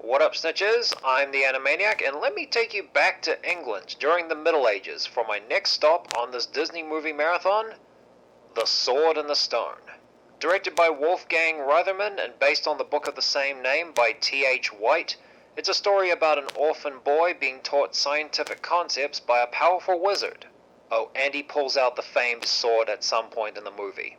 What up, snitches? I'm the Animaniac, and let me take you back to England during the Middle Ages for my next stop on this Disney movie marathon, The Sword and the Stone. Directed by Wolfgang Reitherman and based on the book of the same name by T.H. White, it's a story about an orphan boy being taught scientific concepts by a powerful wizard. Oh, and he pulls out the famed sword at some point in the movie.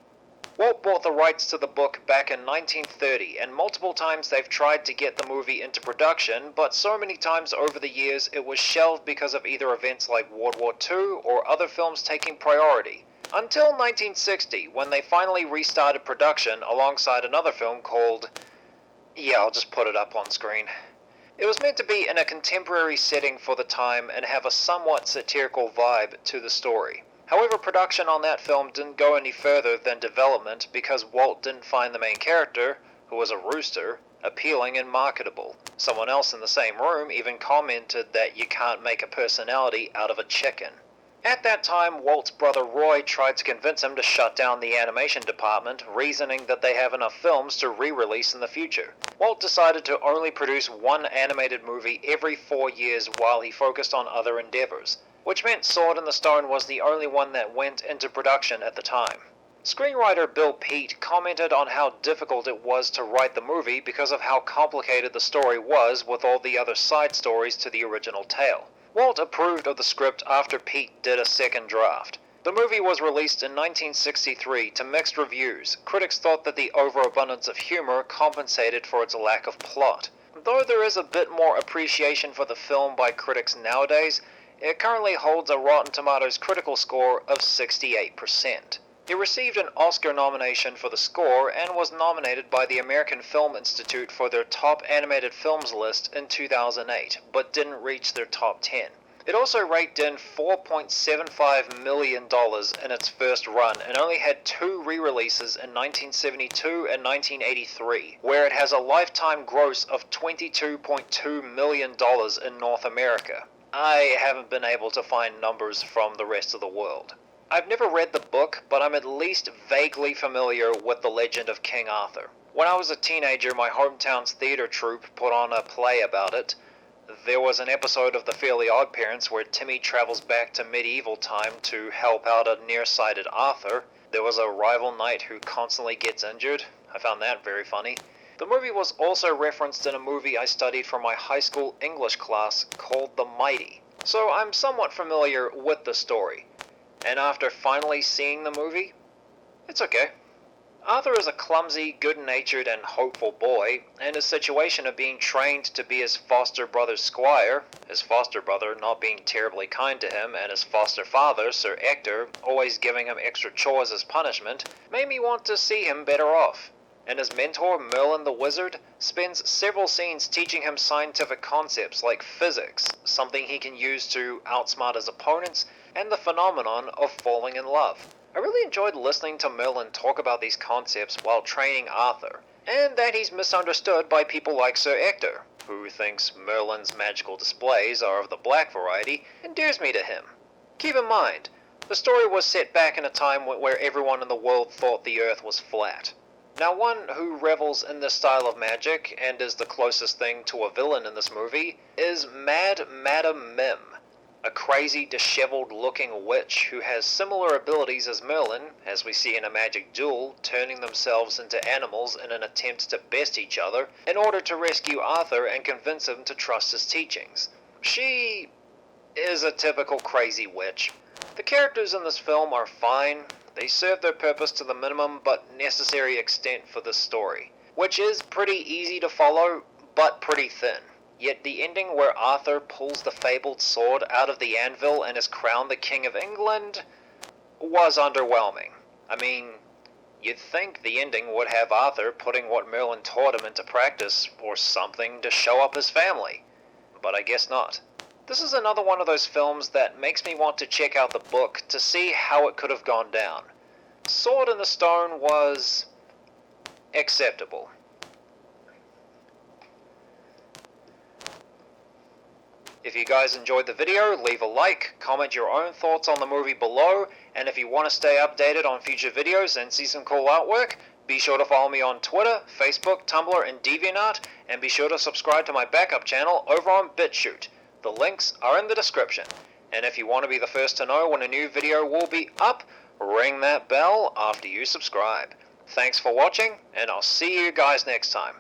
Walt bought the rights to the book back in 1930, and multiple times they've tried to get the movie into production, but so many times over the years it was shelved because of either events like World War II or other films taking priority. Until 1960, when they finally restarted production alongside another film called... I'll just put it up on screen. It was meant to be in a contemporary setting for the time and have a somewhat satirical vibe to the story. However, production on that film didn't go any further than development because Walt didn't find the main character, who was a rooster, appealing and marketable. Someone else in the same room even commented that you can't make a personality out of a chicken. At that time, Walt's brother Roy tried to convince him to shut down the animation department, reasoning that they have enough films to re-release in the future. Walt decided to only produce one animated movie every 4 years while he focused on other endeavors, which meant Sword in the Stone was the only one that went into production at the time. Screenwriter Bill Peet commented on how difficult it was to write the movie because of how complicated the story was with all the other side stories to the original tale. Walt approved of the script after Peet did a second draft. The movie was released in 1963 to mixed reviews. Critics thought that the overabundance of humor compensated for its lack of plot. Though there is a bit more appreciation for the film by critics nowadays, it currently holds a Rotten Tomatoes critical score of 68%. It received an Oscar nomination for the score and was nominated by the American Film Institute for their top animated films list in 2008, but didn't reach their top 10. It also raked in $4.75 million in its first run and only had 2 re-releases in 1972 and 1983, where it has a lifetime gross of $22.2 million in North America. I haven't been able to find numbers from the rest of the world. I've never read the book, but I'm at least vaguely familiar with the legend of King Arthur. When I was a teenager, my hometown's theater troupe put on a play about it. There was an episode of The Fairly OddParents where Timmy travels back to medieval time to help out a nearsighted Arthur. There was a rival knight who constantly gets injured. I found that very funny. The movie was also referenced in a movie I studied for my high school English class called The Mighty, so I'm somewhat familiar with the story. And after finally seeing the movie, it's okay. Arthur is a clumsy, good-natured, and hopeful boy, and his situation of being trained to be his foster brother's squire, his foster brother not being terribly kind to him, and his foster father, Sir Ector, always giving him extra chores as punishment, made me want to see him better off. And his mentor, Merlin the Wizard, spends several scenes teaching him scientific concepts like physics, something he can use to outsmart his opponents, and the phenomenon of falling in love. I really enjoyed listening to Merlin talk about these concepts while training Arthur, and that he's misunderstood by people like Sir Ector, who thinks Merlin's magical displays are of the black variety, endears me to him. Keep in mind, the story was set back in a time where everyone in the world thought the earth was flat. Now, one who revels in this style of magic, and is the closest thing to a villain in this movie, is Mad Madam Mim, a crazy, disheveled-looking witch who has similar abilities as Merlin, as we see in a magic duel, turning themselves into animals in an attempt to best each other in order to rescue Arthur and convince him to trust his teachings. She is a typical crazy witch. The characters in this film are fine. They serve their purpose to the minimum but necessary extent for this story, which is pretty easy to follow, but pretty thin. Yet the ending where Arthur pulls the fabled sword out of the anvil and is crowned the King of England was underwhelming. I mean, you'd think the ending would have Arthur putting what Merlin taught him into practice or something to show up his family, but I guess not. This is another one of those films that makes me want to check out the book to see how it could have gone down. Sword in the Stone was acceptable. If you guys enjoyed the video, leave a like, comment your own thoughts on the movie below, and if you want to stay updated on future videos and see some cool artwork, Be sure to follow me on Twitter, Facebook, Tumblr, and DeviantArt, and be sure to subscribe to my backup channel over on BitChute. The links are in the description. And if you want to be the first to know when a new video will be up, ring that bell after you subscribe. Thanks for watching, and I'll see you guys next time.